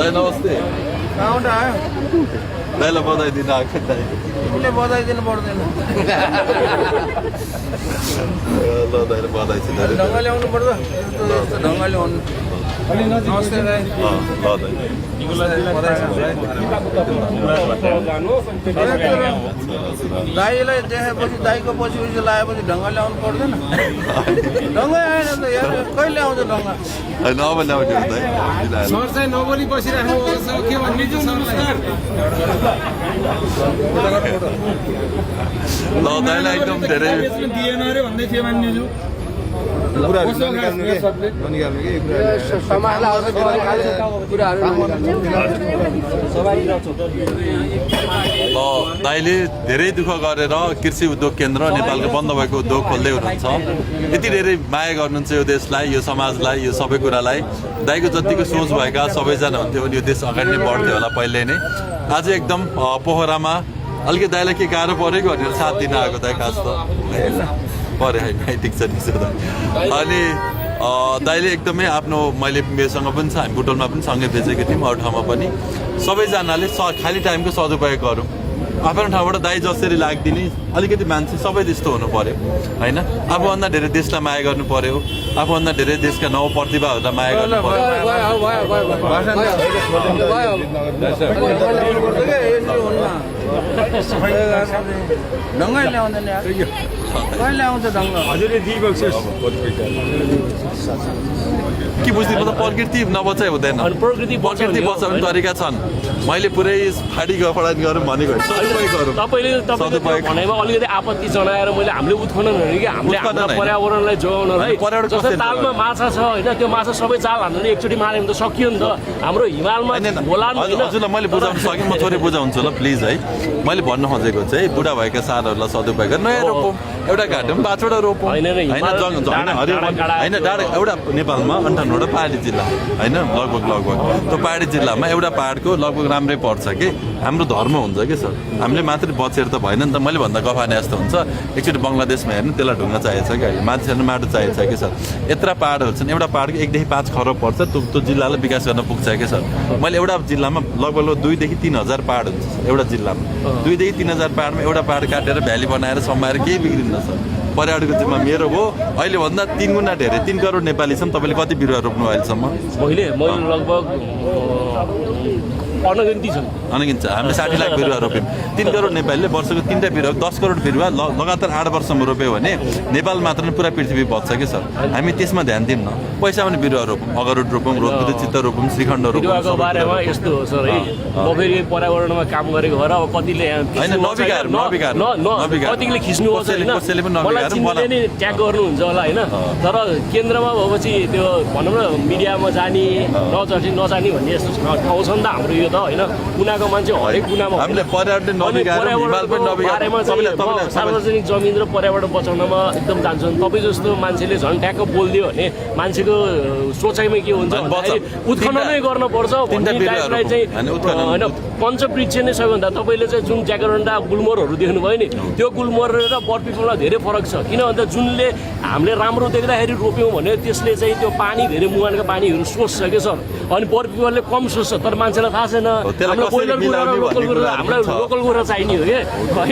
दाइ नमस्ते कहाँबाट आयो दाइलाई बधाई दिन आएको दाइ तिमीले बधाई दिनु पर्दैन ल दाइले बधाई छ दाइ ढङ्ग ल्याउनु पर्छ यस्तो ढङ्ग ल्याउनु नमस्ते दाइ ल दाइ दाईलाई देखेपछि दाईको पछि पछि लगाएपछि ढङ्ग ल्याउनु पर्दैन ढङ्ग आएन त यार कहिले आउँछ ढङ्ग होइन अब ल्याउने हो दाइ सर चाहिँ नबोली बसिराख्नु के भन्ने सरलाई ल दाइलाई एकदम धेरै दिएन अरे भन्दै थियो मान्यज्यू दाइले धेरै दुःख गरेर कृषि उद्योग केन्द्र नेपालको बन्द भएको उद्योग खोल्दै हुनुहुन्छ यति धेरै माया गर्नुहुन्छ यो देशलाई यो समाजलाई यो सबै कुरालाई दाइको जतिको सोच भएका सबैजना हुन्थ्यो भने यो देश अगाडि नै बढ्थ्यो होला पहिले नै आज एकदम पोखरामा अलिकति दाइलाई के गाह्रो परेको भनेर साथ दिन आएको दाइ खास त परे होइन ठिक छ अनि दाइले एकदमै आफ्नो मैले मेसँग पनि छ हामी बुटोलमा पनि सँगै बेचेको थियौँ अरू ठाउँमा पनि सबैजनाले खाली टाइमको सदुपयोग गरौँ आफ्नो ठाउँबाट दाइ जसरी लाग्दिने अलिकति मान्छे सबै त्यस्तो हुनु पर्यो होइन आफूभन्दा धेरै देशलाई माया गर्नु पर्यो आफूभन्दा धेरै देशका नव प्रतिभाहरूलाई माया गर्नु पर्यो ढङ्गै ल्याउँदैन यार कहिले आउँछ ढङ्ग हजुरले दिइबक्छ के बुझ्दिनँ मतलब प्रकृति नबचाइ हुँदैन प्रकृति बचाउने तरिका छन् मैले पुरै फाडी गफडान गरौँ भनेको तपाईँले भनाइमा अलिकति आपत्ति जनाएर हामीले उत्खनन भने कि हामीले हाम्रो पर्यावरणलाई जोगाउनलाई जस्तै तालमा माछा छ होइन त्यो माछा सबै जाल हाल्नु एकचोटि माऱ्यो भने त सकियो नि त हाम्रो हिमालमा हजुरलाई मैले बुझाउन सकेँ म थोरै बुझाउँछु ल प्लिज है मैले भन्न खोजेको चाहिँ बुढा भएका सारहरूलाई सदुपयोग गरेर नयाँ रोपौँ एउटा घाटोमा 5वटा रोपौँ होइन डाँडा एउटा नेपालमा 58वटा पहाडी जिल्ला होइन लगभग त्यो पहाडी जिल्लामा एउटा पहाडको लगभग राम्रै पर्छ कि हाम्रो धर्म हुन्छ कि सर हामीले मात्रै बचेर त भएन नि त मैले भन्दा गफाने जस्तो हुन्छ एकचोटि बङ्गलादेशमा हेर्नु त्यसलाई ढुङ्गा चाहिएको छ कि अहिले मान्छेहरू माटो चाहिएको छ कि सर यत्र पहाडहरू छन् एउटा पहाडको 1 देखि 5 खरब पर्छ त्यो जिल्लालाई विकास गर्न पुग्छ कि सर मैले एउटा जिल्लामा लगभग 2 देखि 3 हजार पहाड हुन्छ एउटा जिल्लामा 2 देखि 3 हजार पहाडमा एउटा पहाड काटेर भ्याली बनाएर समाएर केही बिग्रिन्न सर पर्यावरणको जिम्मा मेरो हो अहिले भन्दा 3 गुणा धेरै 3 करोड नेपाली छन् तपाईँले कति बिरुवा रोप्नु अहिलेसम्म मैले लगभग अनगिन्ती छन् अनगिन्त हामीले 60 लाख बिरुवा रोप्यौँ 3 करोड नेपालीले वर्षको 3टा बिरुवा 10 करोड बिरुवा लगातार 8 वर्षमा रोप्यो भने नेपाल मात्र नै पुरा पृथ्वी बच्छ कि सर हामी त्यसमा ध्यान दिउँ न पैसा पनि बिरुवा रोपौँ अगरुड रोपौँ रोप्दो चित्त रोपौँ श्रीखण्ड रोपौँ बिरुवाको बारेमा यस्तो हो सर है म फेरि पर्यावरणमा काम गरेको भएर अब कतिले हैन नबिगार कतिले खिच्नु पर्छ हैन कसैले पनि नबिगार मलाई नि ट्याग गर्नुहुन्छ होला हैन तर केन्द्रमा भएपछि त्यो भनौँ न मिडियामा जाने नजाने भन्ने यस्तो ठाउँ छ नि त हाम्रो यो त हैन कुनाको मान्छे हरेक कुनामा हामीले पर्यावरण नबिगार हिमाल पनि नबिगार सार्वजनिक जमिन र पर्यावरण बचाउनमा एकदम जान्छन् तपाईँ जस्तो मान्छेले झन् ट्याक्क बोलिदियो भने मान्छेको सोचाइमा के हुन्छ उत्खननै गर्न पर्छ भन्ने चाहिँ होइन पञ्चवृक्ष नै सबैभन्दा तपाईँले चाहिँ जुन ज्याकरन्डा गुल्मोरहरू देख्नुभयो नि त्यो गुल्मोर र बरपिपलमा धेरै फरक छ किन भन्दा जुनले हामीले राम्रो देख्दाखेरि रोप्यौँ भने त्यसले चाहिँ त्यो पानी धेरै मुहानको पानीहरू सोच्छ कि सर अनि बरपिपलले कम सोच्छ तर मान्छेलाई थाहा छैन हाम्रो बोइलर कुरा र लोकल कुरा हामीलाई लोकल कुरा चाहिने हो कि होइन